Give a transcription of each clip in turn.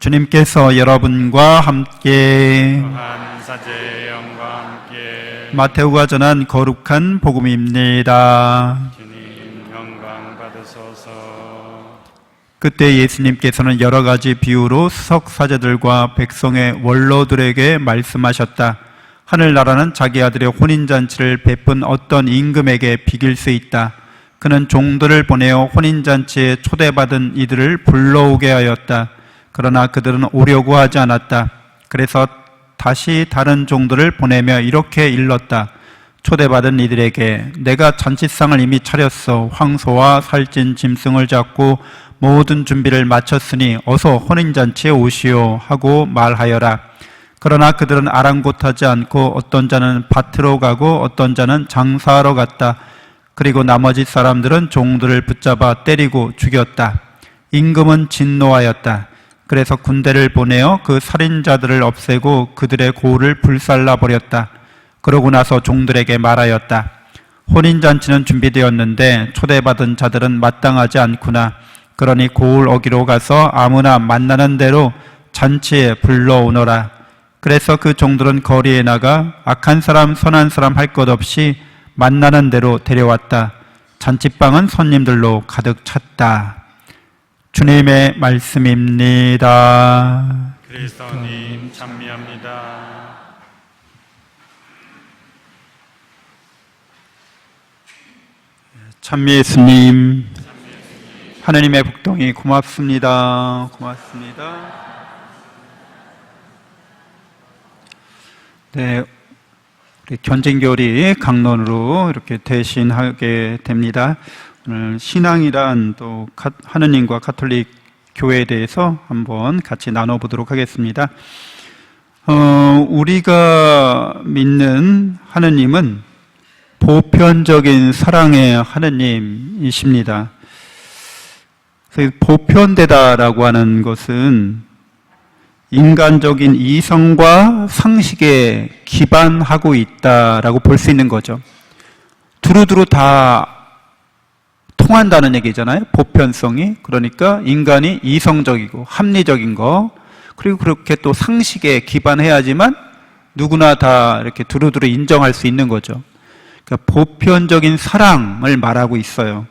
주님께서 여러분과 함께 한 사제의 영과 함께 마테오가 전한 거룩한 복음입니다. 주님 영광 받으소서. 그때 예수님께서는 여러 가지 비유로 수석 사제들과 백성의 원로들에게 말씀하셨다. 하늘나라는 자기 아들의 혼인잔치를 베푼 어떤 임금에게 비길 수 있다. 그는 종들을 보내어 혼인잔치에 초대받은 이들을 불러오게 하였다. 그러나 그들은 오려고 하지 않았다. 그래서 다시 다른 종들을 보내며 이렇게 일렀다. 초대받은 이들에게 내가 잔치상을 이미 차렸어. 황소와 살찐 짐승을 잡고 모든 준비를 마쳤으니 어서 혼인잔치에 오시오 하고 말하여라. 그러나 그들은 아랑곳하지 않고 어떤 자는 밭으로 가고 어떤 자는 장사하러 갔다. 그리고 나머지 사람들은 종들을 붙잡아 때리고 죽였다. 임금은 진노하였다. 그래서 군대를 보내어 그 살인자들을 없애고 그들의 고을을 불살라 버렸다. 그러고 나서 종들에게 말하였다. 혼인잔치는 준비되었는데 초대받은 자들은 마땅하지 않구나. 그러니 고을 어기로 가서 아무나 만나는 대로 잔치에 불러오너라. 그래서 그 종들은 거리에 나가 악한 사람 선한 사람 할 것 없이 만나는 대로 데려왔다. 잔치방은 손님들로 가득 찼다. 주님의 말씀입니다. 그리스도님 찬미합니다. 찬미 예수님, 하느님의 복동이 고맙습니다. 고맙습니다. 네, 우리 견진교리 강론으로 이렇게 대신하게 됩니다. 오늘 신앙이란 또 하느님과 가톨릭 교회에 대해서 한번 같이 나눠보도록 하겠습니다. 우리가 믿는 하느님은 보편적인 사랑의 하느님이십니다. 그래서 보편되다라고 하는 것은 인간적인 이성과 상식에 기반하고 있다라고 볼 수 있는 거죠. 두루두루 다 통한다는 얘기잖아요. 보편성이. 그러니까 인간이 이성적이고 합리적인 거, 그리고 그렇게 또 상식에 기반해야지만 누구나 다 이렇게 두루두루 인정할 수 있는 거죠. 그러니까 보편적인 사랑을 말하고 있어요.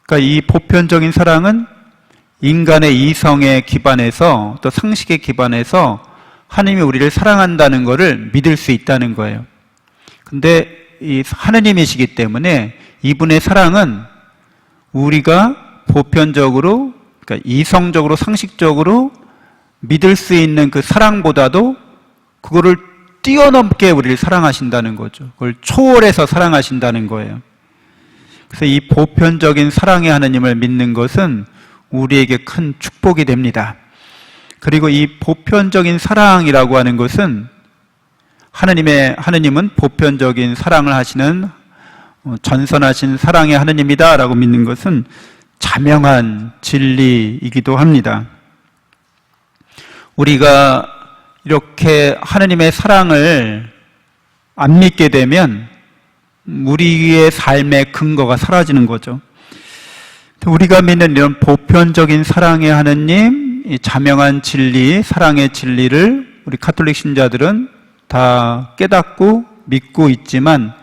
그러니까 이 보편적인 사랑은 인간의 이성에 기반해서 또 상식에 기반해서 하나님이 우리를 사랑한다는 것을 믿을 수 있다는 거예요. 근데 이 하느님이시기 때문에 이분의 사랑은 우리가 보편적으로, 그러니까 이성적으로, 상식적으로 믿을 수 있는 그 사랑보다도 그거를 뛰어넘게 우리를 사랑하신다는 거죠. 그걸 초월해서 사랑하신다는 거예요. 그래서 이 보편적인 사랑의 하느님을 믿는 것은 우리에게 큰 축복이 됩니다. 그리고 이 보편적인 사랑이라고 하는 것은 하느님은 보편적인 사랑을 하시는 전선하신 사랑의 하느님이다 라고 믿는 것은 자명한 진리이기도 합니다. 우리가 이렇게 하느님의 사랑을 안 믿게 되면 우리의 삶의 근거가 사라지는 거죠. 우리가 믿는 이런 보편적인 사랑의 하느님, 이 자명한 진리, 사랑의 진리를 우리 가톨릭 신자들은 다 깨닫고 믿고 있지만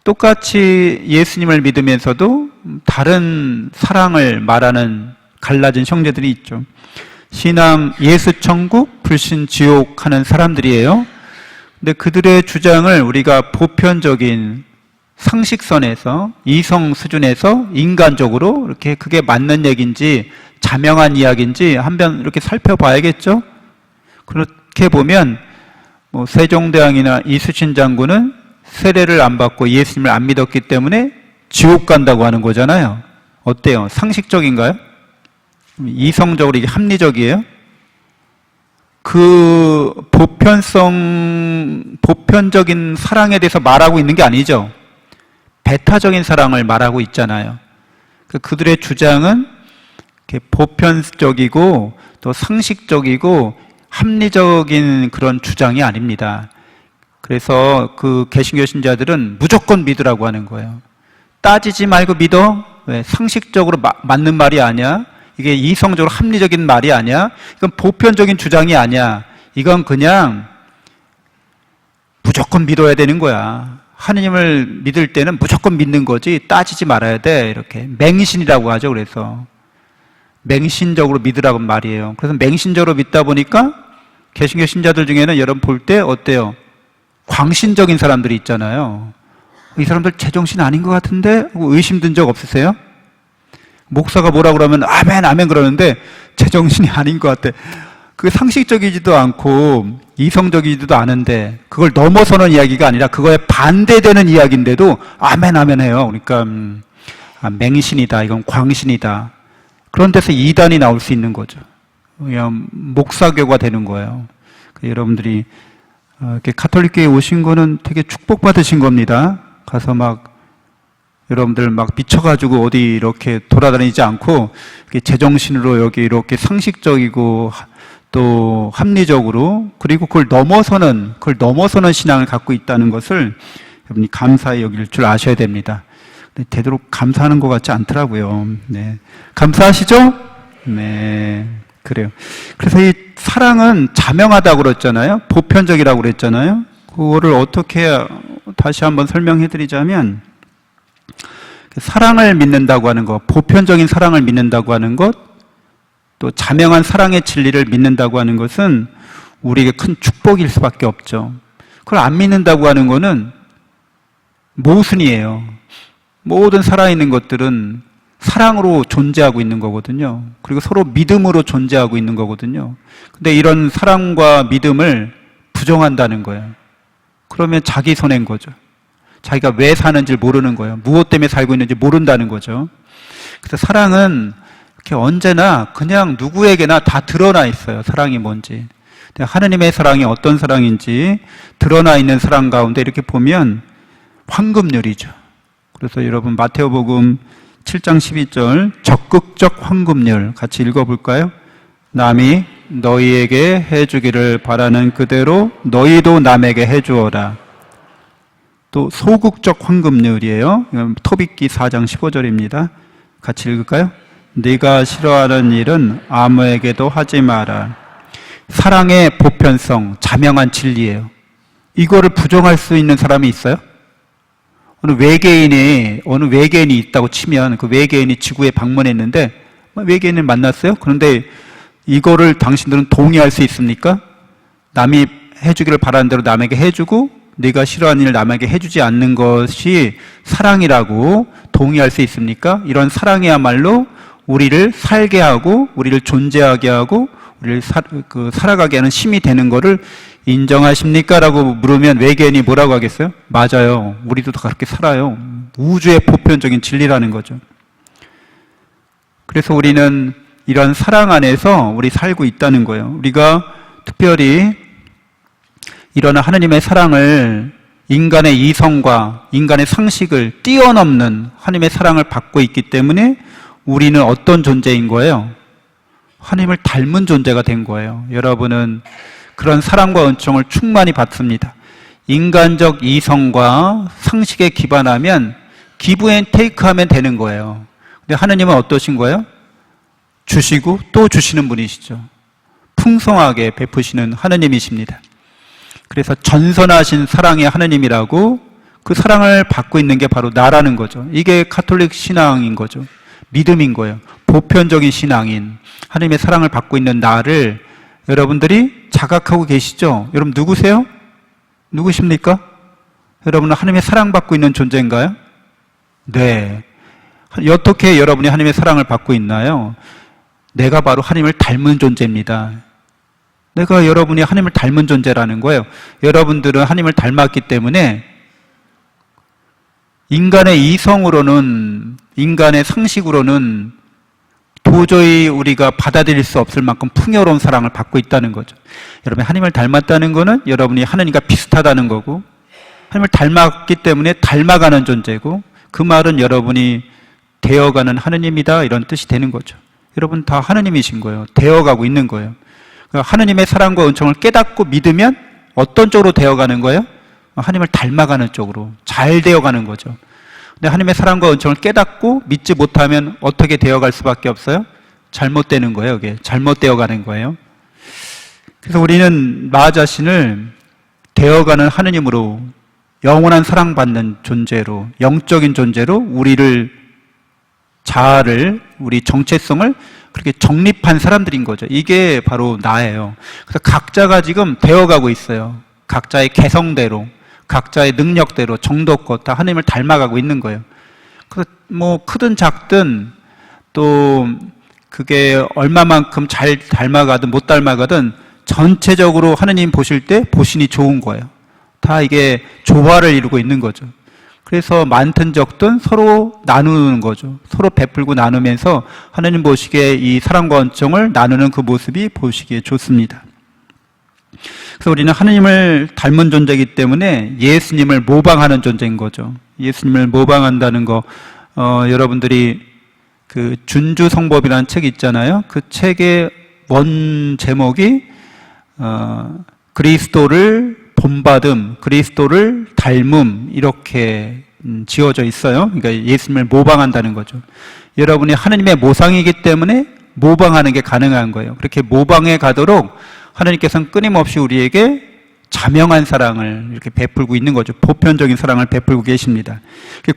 똑같이 예수님을 믿으면서도 다른 사랑을 말하는 갈라진 형제들이 있죠. 신앙 예수 천국, 불신 지옥 하는 사람들이에요. 근데 그들의 주장을 우리가 보편적인 상식선에서, 이성 수준에서 인간적으로 이렇게 그게 맞는 얘기인지 자명한 이야기인지 한번 이렇게 살펴봐야겠죠. 그렇게 보면 세종대왕이나 이순신 장군은 세례를 안 받고 예수님을 안 믿었기 때문에 지옥 간다고 하는 거잖아요. 어때요? 상식적인가요? 이성적으로 이게 합리적이에요? 그 보편적인 사랑에 대해서 말하고 있는 게 아니죠. 배타적인 사랑을 말하고 있잖아요. 그들의 주장은 보편적이고 또 상식적이고 합리적인 그런 주장이 아닙니다. 그래서 그 개신교 신자들은 무조건 믿으라고 하는 거예요. 따지지 말고 믿어? 왜? 상식적으로 맞는 말이 아니야? 이게 이성적으로 합리적인 말이 아니야. 이건 보편적인 주장이 아니야. 이건 그냥 무조건 믿어야 되는 거야. 하느님을 믿을 때는 무조건 믿는 거지 따지지 말아야 돼. 이렇게 맹신이라고 하죠. 그래서 맹신적으로 믿으라고 말이에요. 그래서 맹신적으로 믿다 보니까 개신교 신자들 중에는 여러분 볼 때 어때요? 광신적인 사람들이 있잖아요. 이 사람들 제정신 아닌 것 같은데? 의심 든 적 없으세요? 목사가 뭐라 그러면 아멘 아멘 그러는데 제정신이 아닌 것 같아. 그게 상식적이지도 않고 이성적이지도 않은데 그걸 넘어서는 이야기가 아니라 그거에 반대되는 이야기인데도 아멘 아멘 해요. 그러니까 맹신이다. 이건 광신이다. 그런 데서 이단이 나올 수 있는 거죠. 그냥 목사교가 되는 거예요. 여러분들이 이렇게 가톨릭교에 오신 거는 되게 축복받으신 겁니다. 가서 막 여러분들 막 미쳐가지고 어디 이렇게 돌아다니지 않고 제정신으로 여기 이렇게 상식적이고 또 합리적으로 그리고 그걸 넘어서는 신앙을 갖고 있다는 것을 여러분이 감사히 여길 줄 아셔야 됩니다. 근데 되도록 감사하는 것 같지 않더라고요. 네. 감사하시죠? 네. 그래요. 그래서 이 사랑은 자명하다고 그랬잖아요. 보편적이라고 그랬잖아요. 그거를 어떻게 다시 한번 설명해 드리자면 사랑을 믿는다고 하는 것, 보편적인 사랑을 믿는다고 하는 것, 또 자명한 사랑의 진리를 믿는다고 하는 것은 우리에게 큰 축복일 수밖에 없죠. 그걸 안 믿는다고 하는 것은 모순이에요. 모든 살아있는 것들은 사랑으로 존재하고 있는 거거든요. 그리고 서로 믿음으로 존재하고 있는 거거든요. 근데 이런 사랑과 믿음을 부정한다는 거예요. 그러면 자기 손해인 거죠. 자기가 왜 사는지 모르는 거예요. 무엇 때문에 살고 있는지 모른다는 거죠. 그래서 사랑은 이렇게 언제나 그냥 누구에게나 다 드러나 있어요. 사랑이 뭔지. 하느님의 사랑이 어떤 사랑인지 드러나 있는 사랑 가운데 이렇게 보면 황금률이죠. 그래서 여러분 마태오복음 7장 12절 적극적 황금률 같이 읽어볼까요? 남이 너희에게 해주기를 바라는 그대로 너희도 남에게 해주어라. 또 소극적 황금률이에요. 토빗기 4장 15절입니다. 같이 읽을까요? 네가 싫어하는 일은 아무에게도 하지 마라. 사랑의 보편성, 자명한 진리예요. 이거를 부정할 수 있는 사람이 있어요? 어느 외계인이 있다고 치면 그 외계인이 지구에 방문했는데 외계인을 만났어요? 그런데 이거를 당신들은 동의할 수 있습니까? 남이 해주기를 바라는 대로 남에게 해주고 네가 싫어하는 일을 남에게 해주지 않는 것이 사랑이라고 동의할 수 있습니까? 이런 사랑이야말로 우리를 살게 하고 우리를 존재하게 하고 우리를 살아가게 하는 힘이 되는 거를 인정하십니까? 라고 물으면 외계인이 뭐라고 하겠어요? 맞아요. 우리도 다 그렇게 살아요. 우주의 보편적인 진리라는 거죠. 그래서 우리는 이런 사랑 안에서 우리 살고 있다는 거예요. 우리가 특별히 이런 하느님의 사랑을 인간의 이성과 인간의 상식을 뛰어넘는 하느님의 사랑을 받고 있기 때문에 우리는 어떤 존재인 거예요? 하느님을 닮은 존재가 된 거예요. 여러분은 그런 사랑과 은총을 충만히 받습니다. 인간적 이성과 상식에 기반하면 기브 앤 테이크 하면 되는 거예요. 근데 하느님은 어떠신 거예요? 주시고 또 주시는 분이시죠. 풍성하게 베푸시는 하느님이십니다. 그래서 전선하신 사랑의 하느님이라고 그 사랑을 받고 있는 게 바로 나라는 거죠. 이게 가톨릭 신앙인 거죠. 믿음인 거예요. 보편적인 신앙인 하느님의 사랑을 받고 있는 나를 여러분들이 자각하고 계시죠? 여러분 누구세요? 누구십니까? 여러분은 하느님의 사랑받고 있는 존재인가요? 네. 어떻게 여러분이 하느님의 사랑을 받고 있나요? 내가 바로 하느님을 닮은 존재입니다. 내가 여러분이 하느님을 닮은 존재라는 거예요. 여러분들은 하느님을 닮았기 때문에 인간의 이성으로는, 인간의 상식으로는 도저히 우리가 받아들일 수 없을 만큼 풍요로운 사랑을 받고 있다는 거죠. 여러분이 하느님을 닮았다는 거는 여러분이 하느님과 비슷하다는 거고, 하느님을 닮았기 때문에 닮아가는 존재고, 그 말은 여러분이 되어가는 하느님이다 이런 뜻이 되는 거죠. 여러분 다 하느님이신 거예요. 되어가고 있는 거예요. 하느님의 사랑과 은총을 깨닫고 믿으면 어떤 쪽으로 되어가는 거예요? 하느님을 닮아가는 쪽으로 잘 되어가는 거죠. 근데 하느님의 사랑과 은총을 깨닫고 믿지 못하면 어떻게 되어갈 수밖에 없어요? 잘못되는 거예요. 이게 잘못되어 가는 거예요. 그래서 우리는 나 자신을 되어가는 하느님으로 영원한 사랑받는 존재로, 영적인 존재로 자아를, 우리 정체성을 그렇게 정립한 사람들인 거죠. 이게 바로 나예요. 그래서 각자가 지금 되어가고 있어요. 각자의 개성대로, 각자의 능력대로, 정도껏 다 하나님을 닮아가고 있는 거예요. 그래서 뭐 크든 작든 또 그게 얼마만큼 잘 닮아가든 못 닮아가든 전체적으로 하느님 보실 때 보시니 좋은 거예요. 다 이게 조화를 이루고 있는 거죠. 그래서 많든 적든 서로 나누는 거죠. 서로 베풀고 나누면서 하느님 보시기에 이 사랑과 은총을 나누는 그 모습이 보시기에 좋습니다. 그래서 우리는 하느님을 닮은 존재이기 때문에 예수님을 모방하는 존재인 거죠. 예수님을 모방한다는 거, 여러분들이 그 준주성법이라는 책이 있잖아요. 그 책의 원 제목이 그리스도를 본받음, 그리스도를 닮음 이렇게 지어져 있어요. 그러니까 예수님을 모방한다는 거죠. 여러분이 하느님의 모상이기 때문에 모방하는 게 가능한 거예요. 그렇게 모방해 가도록 하느님께서는 끊임없이 우리에게 자명한 사랑을 이렇게 베풀고 있는 거죠. 보편적인 사랑을 베풀고 계십니다.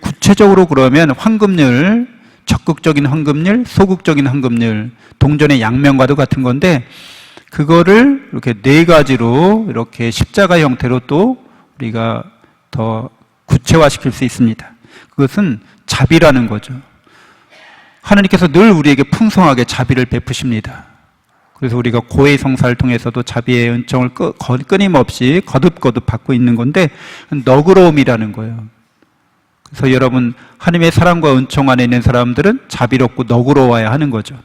구체적으로 그러면 황금률, 적극적인 황금률, 소극적인 황금률, 동전의 양면과도 같은 건데, 그거를 이렇게 네 가지로 이렇게 십자가 형태로 또 우리가 더 구체화시킬 수 있습니다. 그것은 자비라는 거죠. 하나님께서 늘 우리에게 풍성하게 자비를 베푸십니다. 그래서 우리가 고해 성사를 통해서도 자비의 은총을 끊임없이 거듭거듭 받고 있는 건데, 너그러움이라는 거예요. 그래서 여러분, 하나님의 사랑과 은총 안에 있는 사람들은 자비롭고 너그러워야 하는 거죠.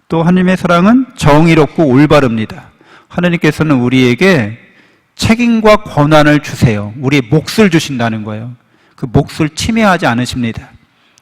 또 하나님의 사랑은 정의롭고 올바릅니다. 하나님께서는 우리에게 책임과 권한을 주세요. 우리의 몫을 주신다는 거예요. 그 몫을 침해하지 않으십니다.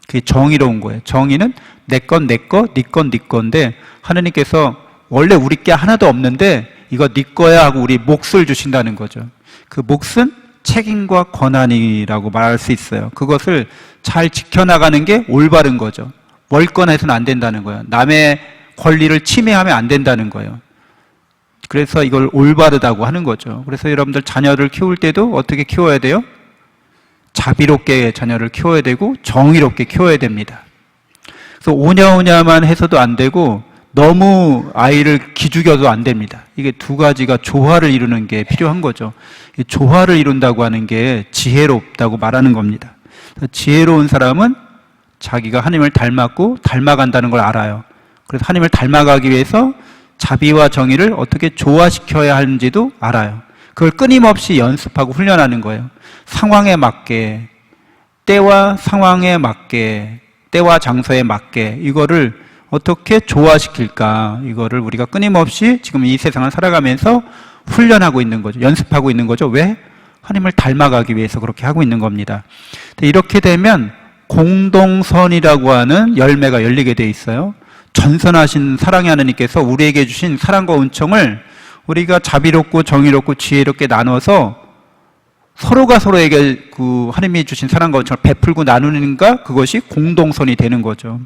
그게 정의로운 거예요. 정의는 내 건 내 거, 네 건 네 건데, 하나님께서 원래 우리 게 하나도 없는데 이거 네 거야 하고 우리 몫을 주신다는 거죠. 그 몫은 책임과 권한이라고 말할 수 있어요. 그것을 잘 지켜나가는 게 올바른 거죠. 월권해서는 안 된다는 거예요. 남의 권리를 침해하면 안 된다는 거예요. 그래서 이걸 올바르다고 하는 거죠. 그래서 여러분들 자녀를 키울 때도 어떻게 키워야 돼요? 자비롭게 자녀를 키워야 되고 정의롭게 키워야 됩니다. 그래서 오냐오냐만 해서도 안 되고 너무 아이를 기죽여도 안 됩니다. 이게 두 가지가 조화를 이루는 게 필요한 거죠. 조화를 이룬다고 하는 게 지혜롭다고 말하는 겁니다. 지혜로운 사람은 자기가 하나님을 닮았고 닮아간다는 걸 알아요. 그래서 하나님을 닮아가기 위해서 자비와 정의를 어떻게 조화시켜야 하는지도 알아요. 그걸 끊임없이 연습하고 훈련하는 거예요. 상황에 맞게, 때와 상황에 맞게, 때와 장소에 맞게 이거를 어떻게 조화시킬까, 이거를 우리가 끊임없이 지금 이 세상을 살아가면서 훈련하고 있는 거죠. 연습하고 있는 거죠. 왜? 하나님을 닮아가기 위해서 그렇게 하고 있는 겁니다. 이렇게 되면 공동선이라고 하는 열매가 열리게 돼 있어요. 전선하신 사랑의 하나님께서 우리에게 주신 사랑과 은총을 우리가 자비롭고 정의롭고 지혜롭게 나눠서 서로가 서로에게 그 하나님이 주신 사랑과 은총을 베풀고 나누는가, 그것이 공동선이 되는 거죠.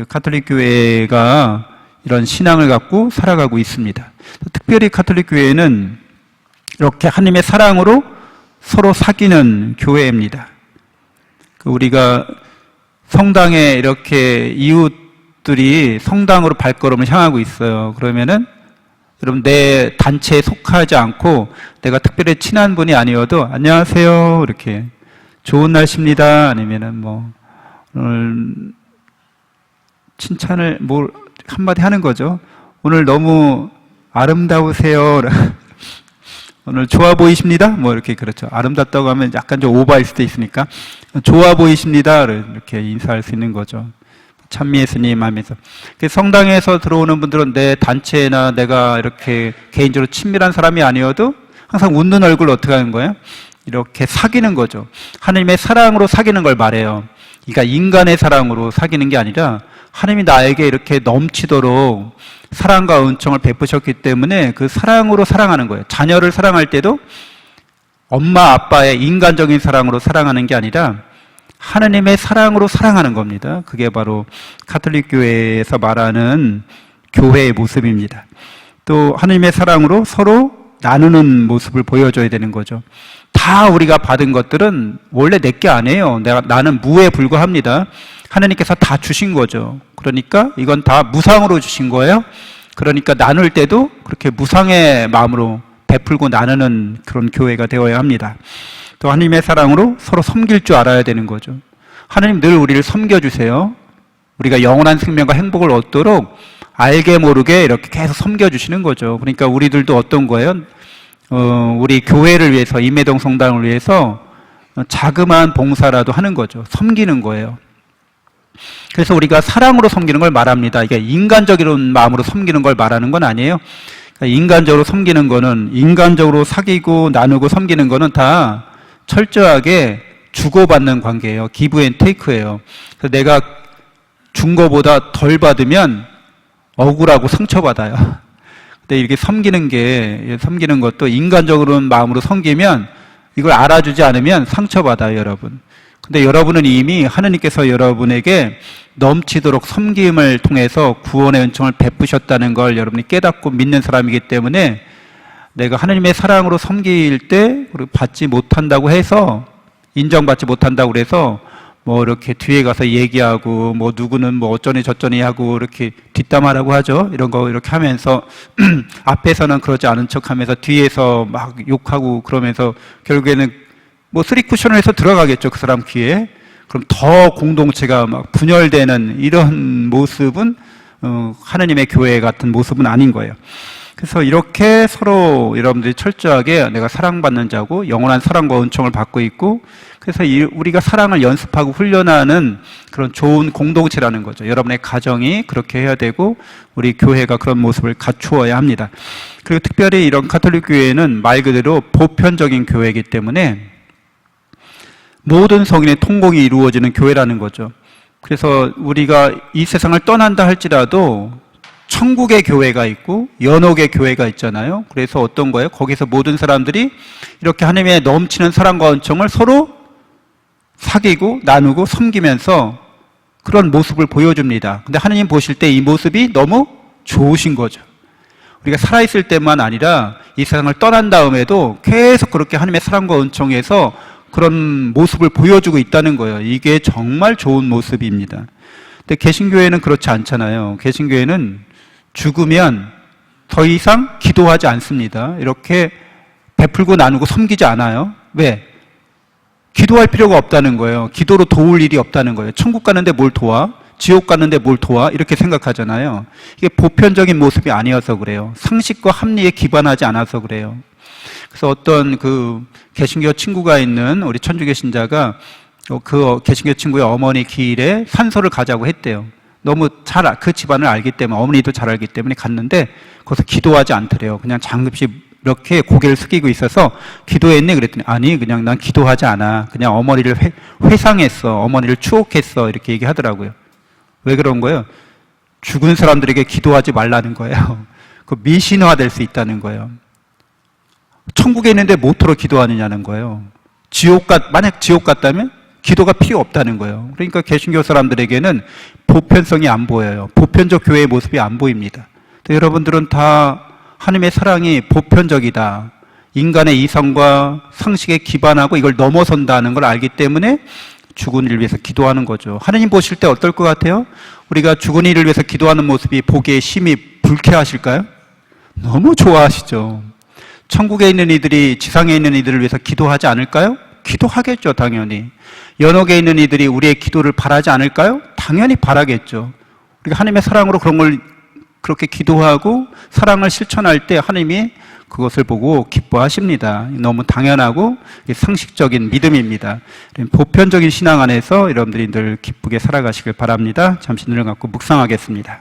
가톨릭 교회가 이런 신앙을 갖고 살아가고 있습니다. 특별히 가톨릭 교회는 이렇게 하나님의 사랑으로 서로 사귀는 교회입니다. 우리가 성당에 이렇게 이웃들이 성당으로 발걸음을 향하고 있어요. 그러면은 여러분, 내 단체에 속하지 않고 내가 특별히 친한 분이 아니어도 안녕하세요 이렇게 좋은 날씨입니다, 아니면은 뭐 오늘 칭찬을 뭐 한마디 하는 거죠. 오늘 너무 아름다우세요. 오늘 좋아 보이십니다. 뭐 이렇게, 그렇죠. 아름답다고 하면 약간 좀 오버할 수도 있으니까 좋아 보이십니다. 이렇게 인사할 수 있는 거죠. 찬미예수님 하면서. 성당에서 들어오는 분들은 내 단체나 내가 이렇게 개인적으로 친밀한 사람이 아니어도 항상 웃는 얼굴 어떻게 하는 거예요? 이렇게 사귀는 거죠. 하나님의 사랑으로 사귀는 걸 말해요. 그러니까 인간의 사랑으로 사귀는 게 아니라 하나님이 나에게 이렇게 넘치도록 사랑과 은총을 베푸셨기 때문에 그 사랑으로 사랑하는 거예요. 자녀를 사랑할 때도 엄마 아빠의 인간적인 사랑으로 사랑하는 게 아니라 하느님의 사랑으로 사랑하는 겁니다. 그게 바로 가톨릭 교회에서 말하는 교회의 모습입니다. 또 하느님의 사랑으로 서로 나누는 모습을 보여줘야 되는 거죠. 다 우리가 받은 것들은 원래 내 게 아니에요. 나는 무에 불과합니다. 하느님께서 다 주신 거죠. 그러니까 이건 다 무상으로 주신 거예요. 그러니까 나눌 때도 그렇게 무상의 마음으로 베풀고 나누는 그런 교회가 되어야 합니다. 또 하나님의 사랑으로 서로 섬길 줄 알아야 되는 거죠. 하나님 늘 우리를 섬겨주세요. 우리가 영원한 생명과 행복을 얻도록 알게 모르게 이렇게 계속 섬겨주시는 거죠. 그러니까 우리들도 어떤 거예요? 우리 교회를 위해서, 임해동 성당을 위해서 자그마한 봉사라도 하는 거죠. 섬기는 거예요. 그래서 우리가 사랑으로 섬기는 걸 말합니다. 이게 인간적인 마음으로 섬기는 걸 말하는 건 아니에요. 그러니까 인간적으로 섬기는 거는, 인간적으로 사귀고 나누고 섬기는 거는 다 철저하게 주고받는 관계예요. 기브 앤 테이크예요. 그래서 내가 준 거보다 덜 받으면 억울하고 상처받아요. 근데 이렇게 섬기는 것도 인간적으로는 마음으로 섬기면 이걸 알아주지 않으면 상처받아요, 여러분. 근데 여러분은 이미 하느님께서 여러분에게 넘치도록 섬김을 통해서 구원의 은총을 베푸셨다는 걸 여러분이 깨닫고 믿는 사람이기 때문에 내가 하느님의 사랑으로 섬길 때 받지 못한다고 해서, 인정받지 못한다고 그래서 뭐 이렇게 뒤에 가서 얘기하고 뭐 누구는 뭐 어쩌니 저쩌니 하고 이렇게 뒷담화라고 하죠. 이런 거 이렇게 하면서 앞에서는 그러지 않은 척 하면서 뒤에서 막 욕하고 그러면서 결국에는 뭐 쓰리 쿠션을 해서 들어가겠죠. 그 사람 귀에. 그럼 더 공동체가 막 분열되는 이런 모습은 하느님의 교회 같은 모습은 아닌 거예요. 그래서 이렇게 서로 여러분들이 철저하게 내가 사랑받는 자고 영원한 사랑과 은총을 받고 있고, 그래서 우리가 사랑을 연습하고 훈련하는 그런 좋은 공동체라는 거죠. 여러분의 가정이 그렇게 해야 되고 우리 교회가 그런 모습을 갖추어야 합니다. 그리고 특별히 이런 가톨릭 교회는 말 그대로 보편적인 교회이기 때문에 모든 성인의 통곡이 이루어지는 교회라는 거죠. 그래서 우리가 이 세상을 떠난다 할지라도 천국의 교회가 있고 연옥의 교회가 있잖아요. 그래서 어떤 거예요? 거기서 모든 사람들이 이렇게 하나님의 넘치는 사랑과 은총을 서로 사귀고 나누고 섬기면서 그런 모습을 보여줍니다. 근데 하나님 보실 때 이 모습이 너무 좋으신 거죠. 우리가 살아있을 때만 아니라 이 세상을 떠난 다음에도 계속 그렇게 하나님의 사랑과 은총에서 그런 모습을 보여주고 있다는 거예요. 이게 정말 좋은 모습입니다. 근데 개신교회는 그렇지 않잖아요. 개신교회는 죽으면 더 이상 기도하지 않습니다. 이렇게 베풀고 나누고 섬기지 않아요. 왜? 기도할 필요가 없다는 거예요. 기도로 도울 일이 없다는 거예요. 천국 가는데 뭘 도와? 지옥 가는데 뭘 도와? 이렇게 생각하잖아요. 이게 보편적인 모습이 아니어서 그래요. 상식과 합리에 기반하지 않아서 그래요. 그래서 어떤 그 개신교 친구가 있는 우리 천주교 신자가 그 개신교 친구의 어머니 기일에 산소를 가자고 했대요. 너무 그 집안을 알기 때문에, 어머니도 잘 알기 때문에 갔는데 거기서 기도하지 않더래요. 그냥 장급시 이렇게 고개를 숙이고 있어서 기도했니? 그랬더니 아니, 그냥 난 기도하지 않아. 그냥 어머니를 회상했어. 어머니를 추억했어. 이렇게 얘기하더라고요. 왜 그런 거예요? 죽은 사람들에게 기도하지 말라는 거예요. 그 미신화될 수 있다는 거예요. 천국에 있는데 뭐토록 기도하느냐는 거예요. 만약 지옥 갔다면 기도가 필요 없다는 거예요. 그러니까 개신교 사람들에게는 보편성이 안 보여요. 보편적 교회의 모습이 안 보입니다. 여러분들은 다 하나님의 사랑이 보편적이다. 인간의 이성과 상식에 기반하고 이걸 넘어선다는 걸 알기 때문에 죽은 이를 위해서 기도하는 거죠. 하나님 보실 때 어떨 것 같아요? 우리가 죽은 이를 위해서 기도하는 모습이 보기에 심히 불쾌하실까요? 너무 좋아하시죠. 천국에 있는 이들이 지상에 있는 이들을 위해서 기도하지 않을까요? 기도하겠죠, 당연히. 연옥에 있는 이들이 우리의 기도를 바라지 않을까요? 당연히 바라겠죠. 우리가 하나님의 사랑으로 그런 걸 그렇게 기도하고 사랑을 실천할 때 하나님이 그것을 보고 기뻐하십니다. 너무 당연하고 상식적인 믿음입니다. 보편적인 신앙 안에서 여러분들이 늘 기쁘게 살아가시길 바랍니다. 잠시 눈을 감고 묵상하겠습니다.